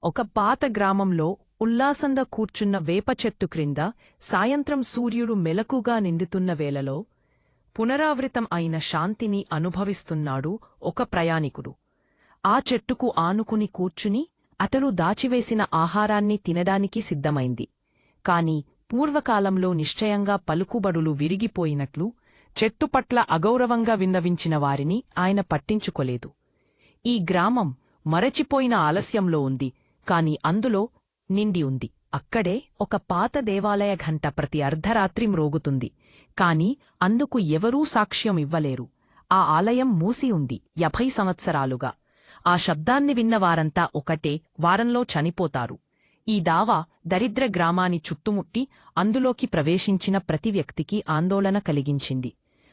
ఒక పాత గ్రామంలో ఉల్లాసంగా కూర్చున్న వేప చెట్టు క్రింద సాయంత్రం సూర్యుడు మెలకుగా నిండుతున్న వేళలో పునరావృతం అయిన శాంతిని అనుభవిస్తున్నాడు ఒక ప్రయాణికుడు. ఆ చెట్టుకు ఆనుకుని కూర్చుని అతడు దాచివేసిన ఆహారాన్ని తినడానికి సిద్ధమైంది. కాని పూర్వకాలంలో నిశ్చయంగా పలుకుబడులు విరిగిపోయినట్లు చెట్టుపట్ల అగౌరవంగా విన్నవించిన వారిని ఆయన పట్టించుకోలేదు. ఈ గ్రామం మరచిపోయిన ఆలస్యంలో ఉంది, కాని అందులో నిండి ఉంది. అక్కడే ఒక పాత దేవాలయ ఘంట ప్రతి అర్ధరాత్రి మ్రోగుతుంది, కాని అందుకు ఎవరూ సాక్ష్యం ఇవ్వలేరు. ఆ ఆలయం మూసి ఉంది 50 సంవత్సరాలుగా. ఆ శబ్దాన్ని విన్నవారంతా ఒకటే వారంలో చనిపోతారు. ఈ దావా దరిద్ర గ్రామాన్ని చుట్టుముట్టి అందులోకి ప్రవేశించిన ప్రతి వ్యక్తికి ఆందోళన కలిగించింది.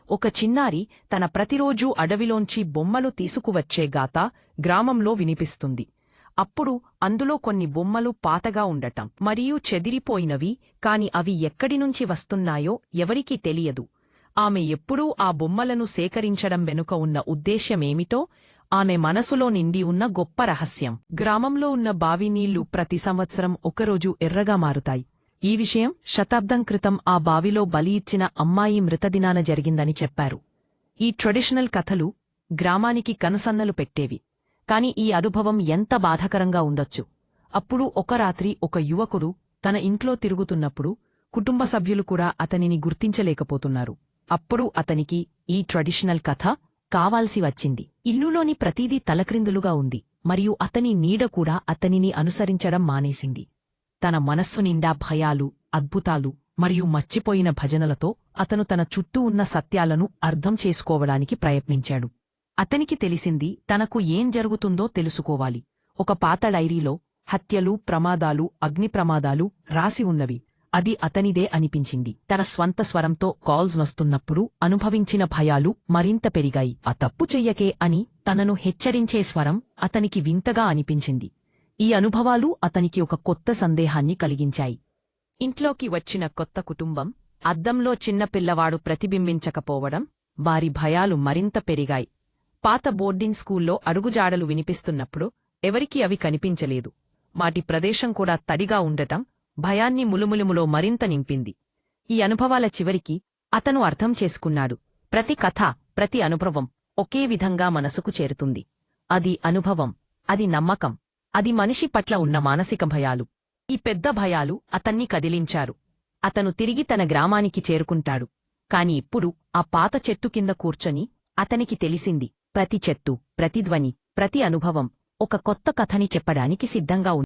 ఒక చిన్నారి తన ప్రతిరోజూ అడవిలోంచి బొమ్మలు తీసుకువచ్చే గాథ గ్రామంలో వినిపిస్తుంది. అప్పుడు అందులో కొన్ని బొమ్మలు పాతగా ఉండటం మరియు చెదిరిపోయినవి, కాని అవి ఎక్కడినుంచి వస్తున్నాయో ఎవరికీ తెలియదు. ఆమె ఎప్పుడూ ఆ బొమ్మలను సేకరించడం వెనుక ఉన్న ఉద్దేశ్యమేమిటో ఆమె మనసులో నిండి ఉన్న గొప్ప రహస్యం. గ్రామంలో ఉన్న బావి నీళ్లు ప్రతి సంవత్సరం ఒకరోజు ఎర్రగా మారుతాయి. ఈ విషయం శతాబ్దం క్రితం ఆ బావిలో బలి ఇచ్చిన అమ్మాయి మృతదినాన జరిగిందని చెప్పారు. ఈ ట్రెడిషనల్ కథలు గ్రామానికి కనుసన్నలు పెట్టేవి. కాని ఈ అనుభవం ఎంత బాధాకరంగా ఉండొచ్చు. అప్పుడు ఒక రాత్రి ఒక యువకుడు తన ఇంట్లో తిరుగుతున్నప్పుడు కుటుంబ సభ్యులు కూడా అతనిని గుర్తించలేకపోతున్నారు. అప్పుడు అతనికి ఈ ట్రెడిషనల్ కథ కావాల్సి వచ్చింది. ఇల్లులోని ప్రతీదీ తలక్రిందులుగా ఉంది, మరియు అతని నీడ కూడా అతనిని అనుసరించడం మానేసింది. తన మనస్సు నిండా భయాలు, అద్భుతాలు మరియు మర్చిపోయిన భజనలతో అతను తన చుట్టూ ఉన్న సత్యాలను అర్థం చేసుకోవడానికి ప్రయత్నించాడు. అతనికి తెలిసింది తనకు ఏం జరుగుతుందో తెలుసుకోవాలి. ఒక పాత డైరీలో హత్యలు, ప్రమాదాలు, అగ్నిప్రమాదాలు రాసి ఉన్నవి. అది అతనిదే అనిపించింది. తన స్వంత స్వరంతో కాల్స్ వస్తున్నప్పుడు అనుభవించిన భయాలు మరింత పెరిగాయి. ఆ తప్పు చెయ్యకే అని తనను హెచ్చరించే స్వరం అతనికి వింతగా అనిపించింది. ఈ అనుభవాలు అతనికి ఒక కొత్త సందేహాన్ని కలిగించాయి. ఇంట్లోకి వచ్చిన కొత్త కుటుంబం, అద్దంలో చిన్న పిల్లవాడు ప్రతిబింబించకపోవడం, వారి భయాలు మరింత పెరిగాయి. పాత బోర్డింగ్ స్కూల్లో అడుగుజాడలు వినిపిస్తున్నప్పుడు ఎవరికీ అవి కనిపించలేదు. వాటి ప్రదేశం కూడా తడిగా ఉండటం భయాన్ని ములుములుములో మరింత నింపింది. ఈ అనుభవాల చివరికి అతను అర్థం చేసుకున్నాడు, ప్రతి కథ, ప్రతి అనుభవం ఒకే విధంగా మనసుకు చేరుతుంది. అది అనుభవం, అది నమ్మకం, అది మనిషి పట్ల ఉన్న మానసిక భయాలు. ఈ పెద్ద భయాలు అతన్ని కదిలించారు. అతను తిరిగి తన గ్రామానికి చేరుకుంటాడు. కాని ఇప్పుడు ఆ పాత చెట్టు కింద కూర్చొని అతనికి తెలిసింది, ప్రతి చెట్టు, ప్రతి ధ్వని, ప్రతి అనుభవం ఒక కొత్త కథని చెప్పడానికి సిద్ధంగా ఉంది.